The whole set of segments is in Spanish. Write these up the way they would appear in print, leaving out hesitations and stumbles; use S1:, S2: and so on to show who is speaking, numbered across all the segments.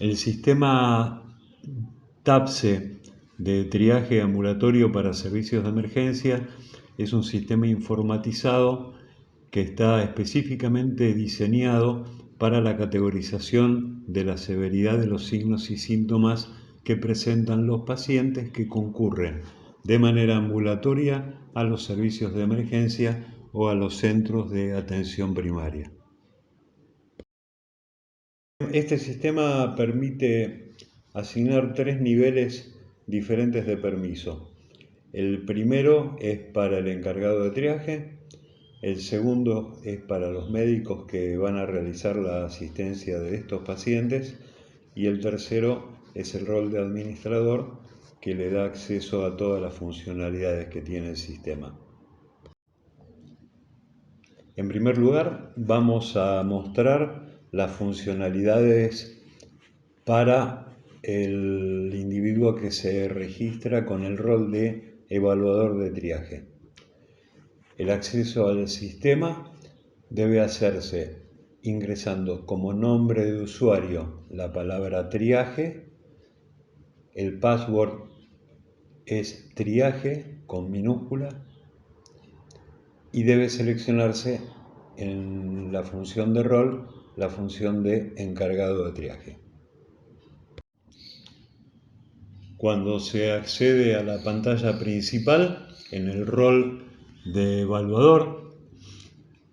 S1: El sistema TAPSE de triaje ambulatorio para servicios de emergencia es un sistema informatizado que está específicamente diseñado para la categorización de la severidad de los signos y síntomas que presentan los pacientes que concurren de manera ambulatoria a los servicios de emergencia o a los centros de atención primaria. Este sistema permite asignar 3 niveles diferentes de permiso. El primero es para el encargado de triaje, el segundo es para los médicos que van a realizar la asistencia de estos pacientes y el tercero es el rol de administrador que le da acceso a todas las funcionalidades que tiene el sistema. En primer lugar, vamos a mostrar las funcionalidades para el individuo que se registra con el rol de evaluador de triaje. El acceso al sistema debe hacerse ingresando como nombre de usuario la palabra triaje, el password es triaje con minúscula y debe seleccionarse en la función de rol la función de encargado de triaje. Cuando se accede a la pantalla principal, en el rol de evaluador,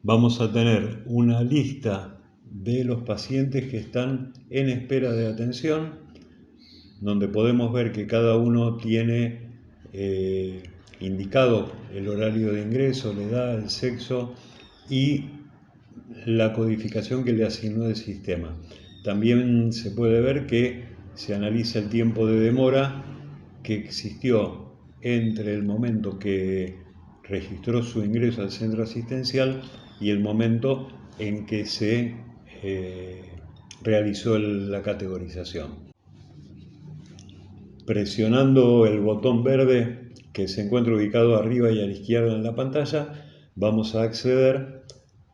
S1: vamos a tener una lista de los pacientes que están en espera de atención, donde podemos ver que cada uno tiene indicado el horario de ingreso, la edad, el sexo y la codificación que le asignó el sistema. También se puede ver que se analiza el tiempo de demora que existió entre el momento que registró su ingreso al centro asistencial y el momento en que se realizó la categorización. Presionando el botón verde que se encuentra ubicado arriba y a la izquierda en la pantalla, vamos a acceder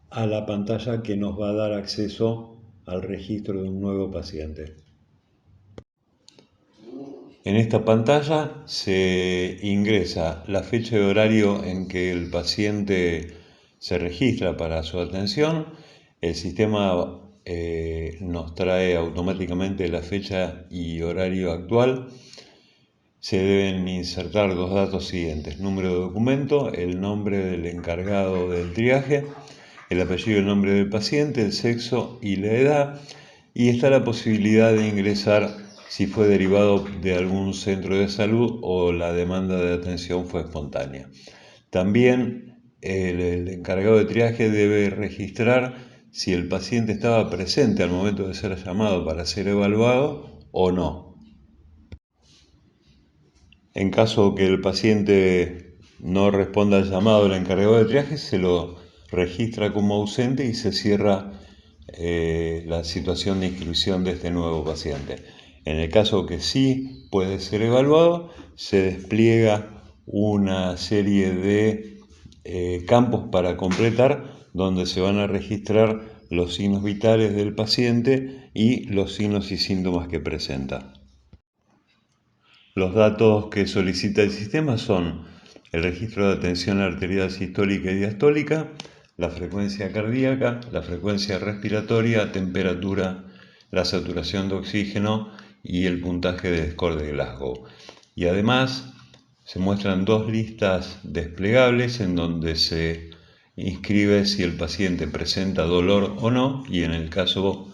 S1: a la pantalla que nos va a dar acceso al registro de un nuevo paciente. En esta pantalla se ingresa la fecha y horario en que el paciente se registra para su atención. El sistema nos trae automáticamente la fecha y horario actual. Se deben insertar los datos siguientes: número de documento, el nombre del encargado del triaje, el apellido y el nombre del paciente, el sexo y la edad, y está la posibilidad de ingresar si fue derivado de algún centro de salud o la demanda de atención fue espontánea. También el encargado de triaje debe registrar si el paciente estaba presente al momento de ser llamado para ser evaluado o no. En caso que el paciente no responda al llamado del encargado de triaje, se lo registra como ausente y se cierra la situación de inscripción de este nuevo paciente. En el caso que sí puede ser evaluado, se despliega una serie de campos para completar, donde se van a registrar los signos vitales del paciente y los signos y síntomas que presenta. Los datos que solicita el sistema son el registro de tensión arterial sistólica y diastólica, la frecuencia cardíaca, la frecuencia respiratoria, temperatura, la saturación de oxígeno y el puntaje de score de Glasgow. Y además se muestran 2 listas desplegables en donde se inscribe si el paciente presenta dolor o no, y en el caso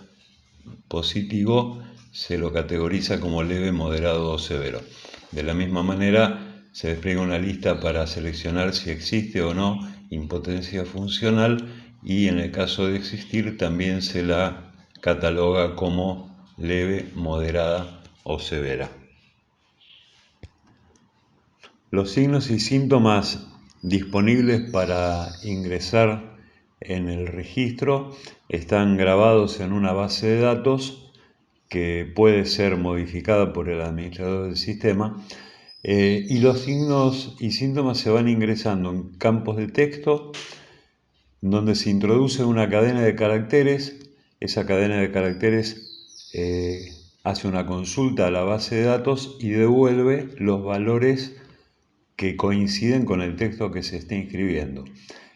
S1: positivo se lo categoriza como leve, moderado o severo. De la misma manera, se despliega una lista para seleccionar si existe o no impotencia funcional y en el caso de existir también se la cataloga como leve, moderada o severa. Los signos y síntomas disponibles para ingresar en el registro están grabados en una base de datos que puede ser modificada por el administrador del sistema, y los signos y síntomas se van ingresando en campos de texto donde se introduce una cadena de caracteres. Esa cadena de caracteres hace una consulta a la base de datos y devuelve los valores que coinciden con el texto que se está inscribiendo.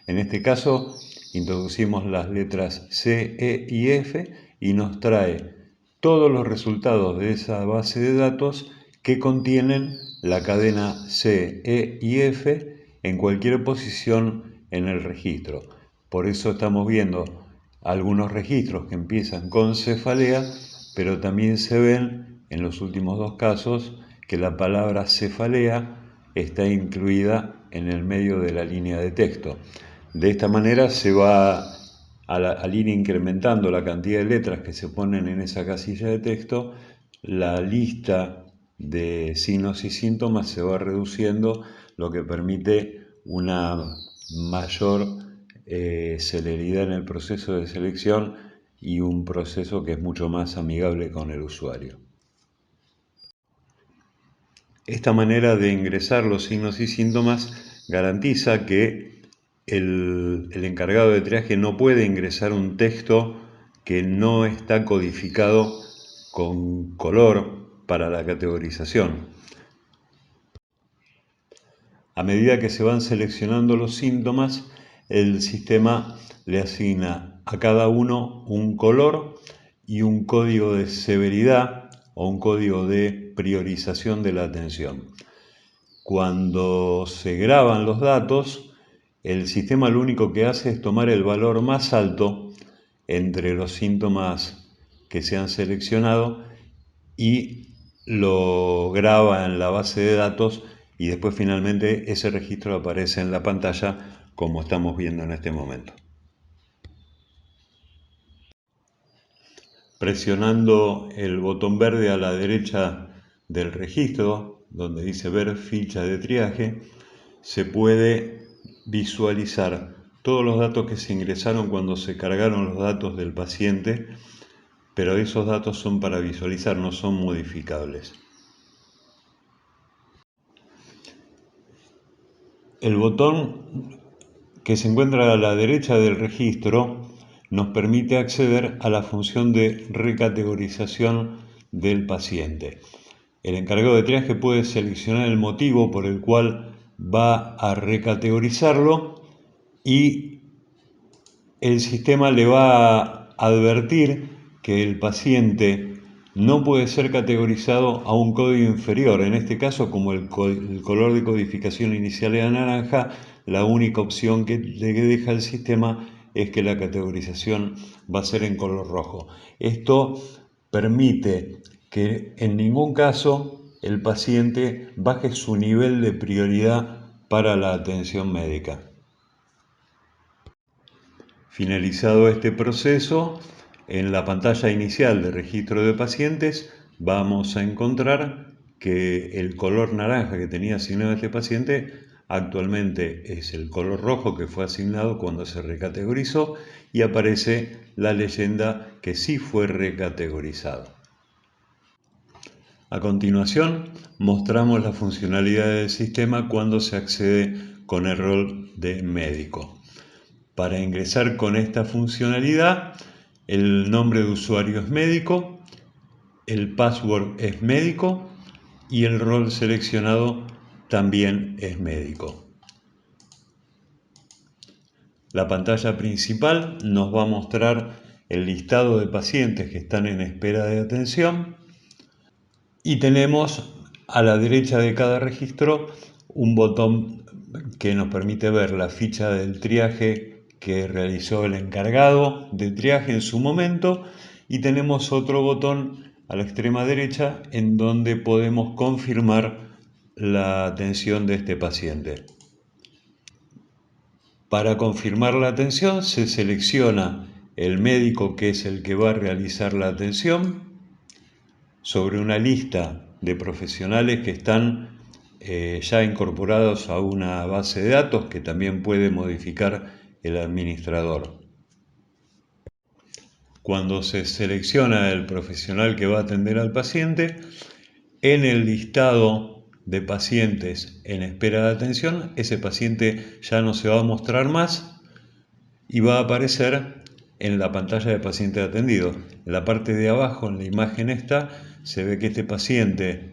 S1: En este caso, introducimos las letras C, E y F y nos trae todos los resultados de esa base de datos que contienen la cadena C, E y F en cualquier posición en el registro. Por eso estamos viendo algunos registros que empiezan con cefalea, pero también se ven en los últimos dos casos que la palabra cefalea está incluida en el medio de la línea de texto. De esta manera se va al ir incrementando la cantidad de letras que se ponen en esa casilla de texto, la lista de signos y síntomas se va reduciendo, lo que permite una mayor celeridad en el proceso de selección y un proceso que es mucho más amigable con el usuario. Esta manera de ingresar los signos y síntomas garantiza que el encargado de triaje no puede ingresar un texto que no está codificado con color para la categorización. A medida que se van seleccionando los síntomas, el sistema le asigna a cada uno un color y un código de severidad o un código de priorización de la atención. Cuando se graban los datos, el sistema lo único que hace es tomar el valor más alto entre los síntomas que se han seleccionado y lo graba en la base de datos y después finalmente ese registro aparece en la pantalla como estamos viendo en este momento. Presionando el botón verde a la derecha del registro, donde dice ver ficha de triaje, se puede visualizar todos los datos que se ingresaron cuando se cargaron los datos del paciente, pero esos datos son para visualizar, no son modificables. El botón que se encuentra a la derecha del registro nos permite acceder a la función de recategorización del paciente. El encargado de triaje puede seleccionar el motivo por el cual va a recategorizarlo y el sistema le va a advertir que el paciente no puede ser categorizado a un código inferior. En este caso, como el color de codificación inicial era naranja, la única opción que le deja el sistema es que la categorización va a ser en color rojo. Esto permite que en ningún caso el paciente baje su nivel de prioridad para la atención médica. Finalizado este proceso, en la pantalla inicial de registro de pacientes vamos a encontrar que el color naranja que tenía asignado a este paciente actualmente es el color rojo que fue asignado cuando se recategorizó y aparece la leyenda que sí fue recategorizado. A continuación, mostramos la funcionalidad del sistema cuando se accede con el rol de médico. Para ingresar con esta funcionalidad, el nombre de usuario es médico, el password es médico y el rol seleccionado también es médico. La pantalla principal nos va a mostrar el listado de pacientes que están en espera de atención y tenemos a la derecha de cada registro un botón que nos permite ver la ficha del triaje que realizó el encargado de triaje en su momento y tenemos otro botón a la extrema derecha en donde podemos confirmar la atención de este paciente. Para confirmar la atención se selecciona el médico que es el que va a realizar la atención sobre una lista de profesionales que están ya incorporados a una base de datos que también puede modificar el administrador. Cuando se selecciona el profesional que va a atender al paciente, en el listado de pacientes en espera de atención, ese paciente ya no se va a mostrar más y va a aparecer en la pantalla de paciente atendido. En la parte de abajo, en la imagen esta, se ve que este paciente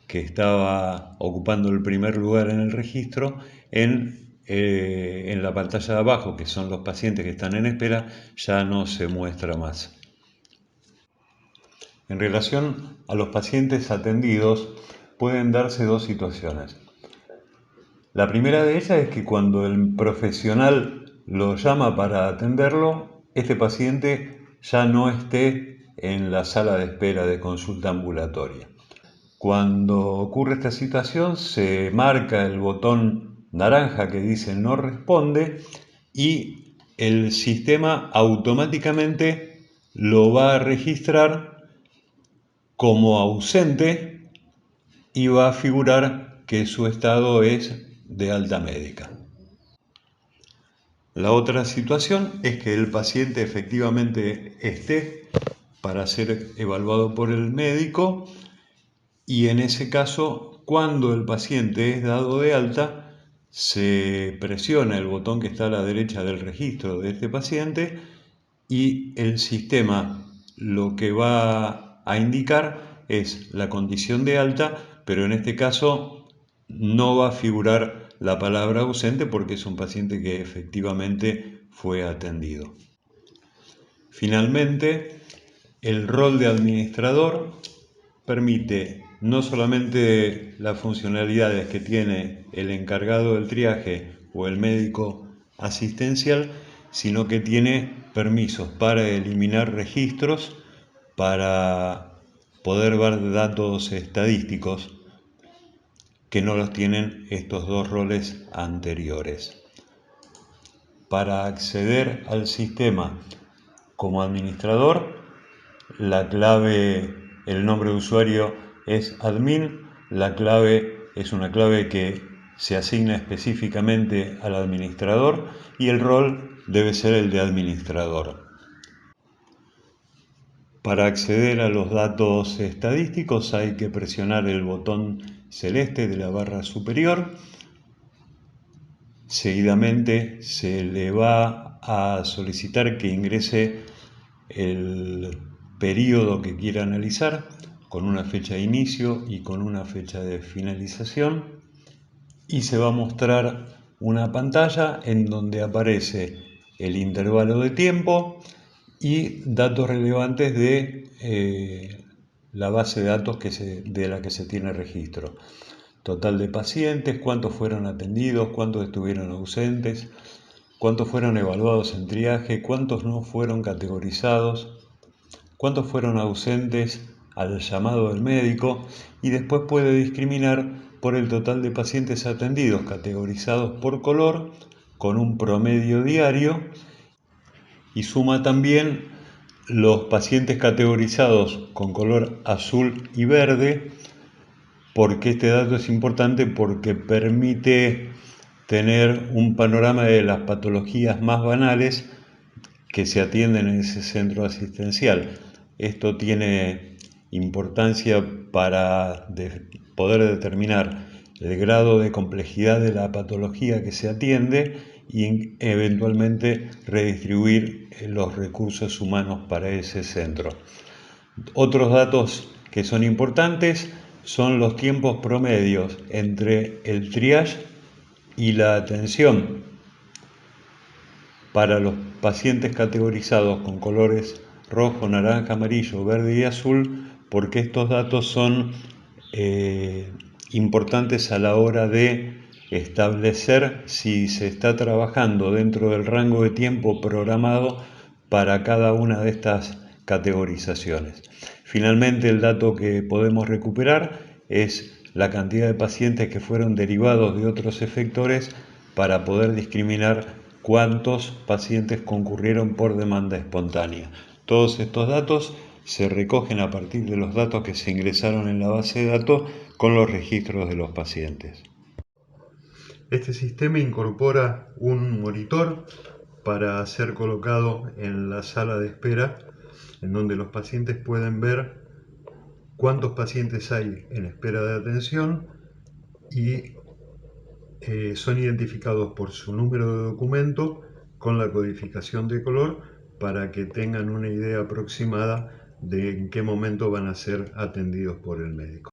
S1: que estaba ocupando el primer lugar en el registro, en la pantalla de abajo, que son los pacientes que están en espera, ya no se muestra más. En relación a los pacientes atendidos, pueden darse dos situaciones. La primera de ellas es que cuando el profesional lo llama para atenderlo, este paciente ya no esté en la sala de espera de consulta ambulatoria. Cuando ocurre esta situación, se marca el botón naranja que dice no responde y el sistema automáticamente lo va a registrar como ausente y va a figurar que su estado es de alta médica. La otra situación es que el paciente efectivamente esté para ser evaluado por el médico y en ese caso, cuando el paciente es dado de alta, se presiona el botón que está a la derecha del registro de este paciente y el sistema lo que va a indicar es la condición de alta, pero en este caso no va a figurar la palabra ausente porque es un paciente que efectivamente fue atendido. Finalmente, el rol de administrador permite no solamente las funcionalidades que tiene el encargado del triaje o el médico asistencial, sino que tiene permisos para eliminar registros, para poder ver datos estadísticos que no los tienen estos dos roles anteriores. Para acceder al sistema como administrador, la clave, el nombre de usuario es admin, la clave es una clave que se asigna específicamente al administrador y el rol debe ser el de administrador. Para acceder a los datos estadísticos hay que presionar el botón celeste de la barra superior. Seguidamente se le va a solicitar que ingrese el periodo que quiera analizar con una fecha de inicio y con una fecha de finalización y se va a mostrar una pantalla en donde aparece el intervalo de tiempo y datos relevantes de la base de datos de la que se tiene registro. Total de pacientes, cuántos fueron atendidos, cuántos estuvieron ausentes, cuántos fueron evaluados en triaje, cuántos no fueron categorizados, cuántos fueron ausentes al llamado del médico y después puede discriminar por el total de pacientes atendidos categorizados por color con un promedio diario y suma también los pacientes categorizados con color azul y verde, porque este dato es importante porque permite tener un panorama de las patologías más banales que se atienden en ese centro asistencial. Esto tiene importancia para poder determinar el grado de complejidad de la patología que se atiende y eventualmente redistribuir los recursos humanos para ese centro. Otros datos que son importantes son los tiempos promedios entre el triage y la atención para los pacientes categorizados con colores rojo, naranja, amarillo, verde y azul, porque estos datos son importantes a la hora de establecer si se está trabajando dentro del rango de tiempo programado para cada una de estas categorizaciones. Finalmente, el dato que podemos recuperar es la cantidad de pacientes que fueron derivados de otros efectores para poder discriminar cuántos pacientes concurrieron por demanda espontánea. Todos estos datos se recogen a partir de los datos que se ingresaron en la base de datos con los registros de los pacientes. Este sistema incorpora un monitor para ser colocado en la sala de espera, en donde los pacientes pueden ver cuántos pacientes hay en espera de atención y son identificados por su número de documento con la codificación de color para que tengan una idea aproximada de en qué momento van a ser atendidos por el médico.